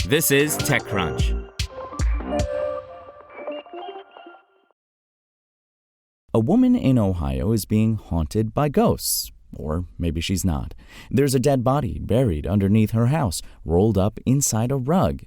This is TechCrunch. A woman in Ohio is being haunted by ghosts. Or maybe she's not. There's a dead body buried underneath her house, rolled up inside a rug.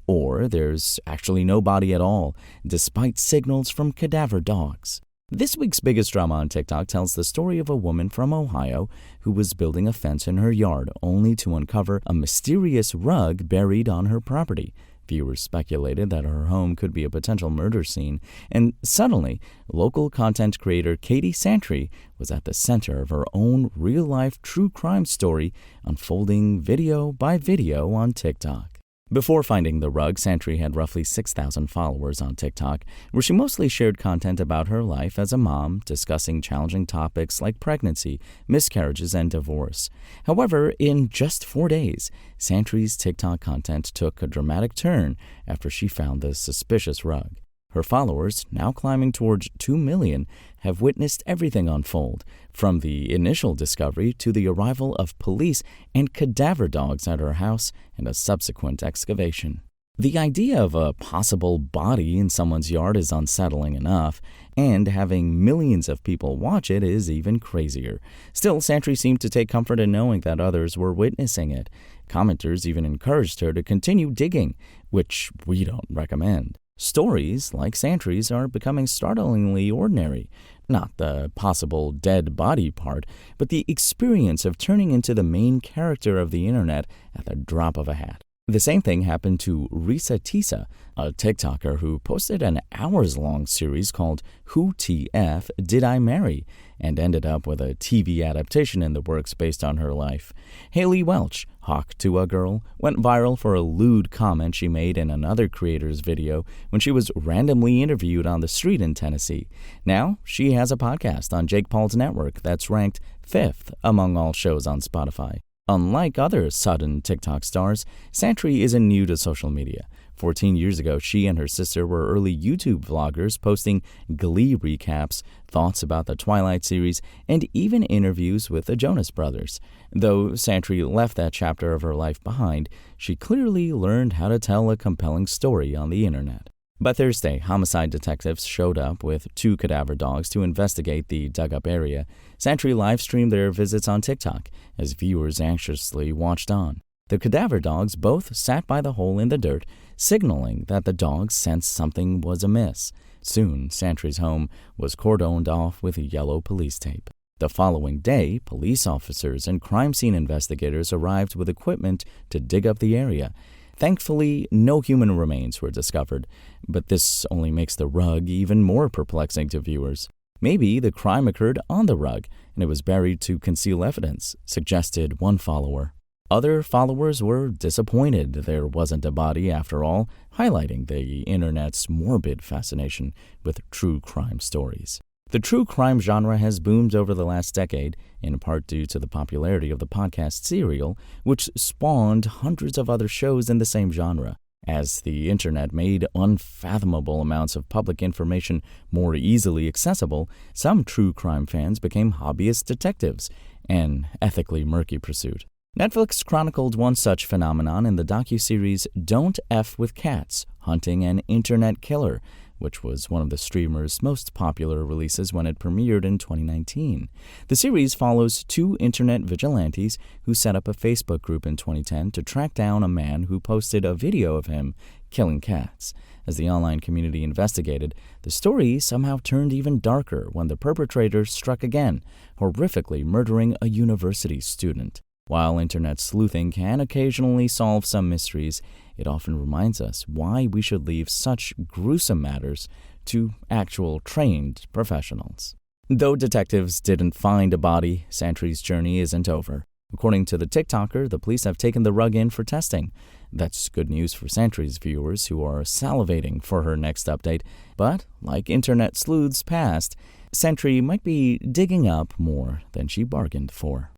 Or there's actually no body at all, despite signals from cadaver dogs. This week's biggest drama on TikTok tells the story of a woman from Ohio who was building a fence in her yard only to uncover a mysterious rug buried on her property. Viewers speculated that her home could be a potential murder scene, and suddenly, local content creator Katie Santry was at the center of her own real-life true crime story unfolding video by video on TikTok. Before finding the rug, Santry had roughly 6,000 followers on TikTok, where she mostly shared content about her life as a mom, discussing challenging topics like pregnancy, miscarriages, and divorce. However, in just 4 days, Santry's TikTok content took a dramatic turn after she found the suspicious rug. Her followers, now climbing towards 2 million, have witnessed everything unfold, from the initial discovery to the arrival of police and cadaver dogs at her house and a subsequent excavation. The idea of a possible body in someone's yard is unsettling enough, and having millions of people watch it is even crazier. Still, Santry seemed to take comfort in knowing that others were witnessing it. Commenters even encouraged her to continue digging, which we don't recommend. Stories like Santry's are becoming startlingly ordinary. Not the possible dead body part, but the experience of turning into the main character of the internet at the drop of a hat. The same thing happened to Risa Tisa, a TikToker who posted an hours-long series called Who TF Did I Marry? And ended up with a TV adaptation in the works based on her life. Haley Welch, Hawk to a Girl, went viral for a lewd comment she made in another creator's video when she was randomly interviewed on the street in Tennessee. Now, she has a podcast on Jake Paul's network that's ranked 5th among all shows on Spotify. Unlike other sudden TikTok stars, Santry isn't new to social media. 14 years ago, she and her sister were early YouTube vloggers posting Glee recaps, thoughts about the Twilight series, and even interviews with the Jonas Brothers. Though Santry left that chapter of her life behind, she clearly learned how to tell a compelling story on the internet. By Thursday, homicide detectives showed up with 2 cadaver dogs to investigate the dug-up area. Santry live-streamed their visits on TikTok as viewers anxiously watched on. The cadaver dogs both sat by the hole in the dirt, signaling that the dogs sensed something was amiss. Soon, Santry's home was cordoned off with yellow police tape. The following day, police officers and crime scene investigators arrived with equipment to dig up the area. Thankfully, no human remains were discovered, but this only makes the rug even more perplexing to viewers. Maybe the crime occurred on the rug, and it was buried to conceal evidence, suggested one follower. Other followers were disappointed there wasn't a body after all, highlighting the internet's morbid fascination with true crime stories. The true crime genre has boomed over the last decade, in part due to the popularity of the podcast Serial, which spawned hundreds of other shows in the same genre. As the internet made unfathomable amounts of public information more easily accessible, some true crime fans became hobbyist detectives, an ethically murky pursuit. Netflix chronicled one such phenomenon in the docuseries Don't F with Cats, Hunting an Internet Killer, which was one of the streamer's most popular releases when it premiered in 2019. The series follows 2 internet vigilantes who set up a Facebook group in 2010 to track down a man who posted a video of him killing cats. As the online community investigated, the story somehow turned even darker when the perpetrator struck again, horrifically murdering a university student. While internet sleuthing can occasionally solve some mysteries, it often reminds us why we should leave such gruesome matters to actual trained professionals. Though detectives didn't find a body, Santry's journey isn't over. According to the TikToker, the police have taken the rug in for testing. That's good news for Santry's viewers who are salivating for her next update. But, like internet sleuths past, Santry might be digging up more than she bargained for.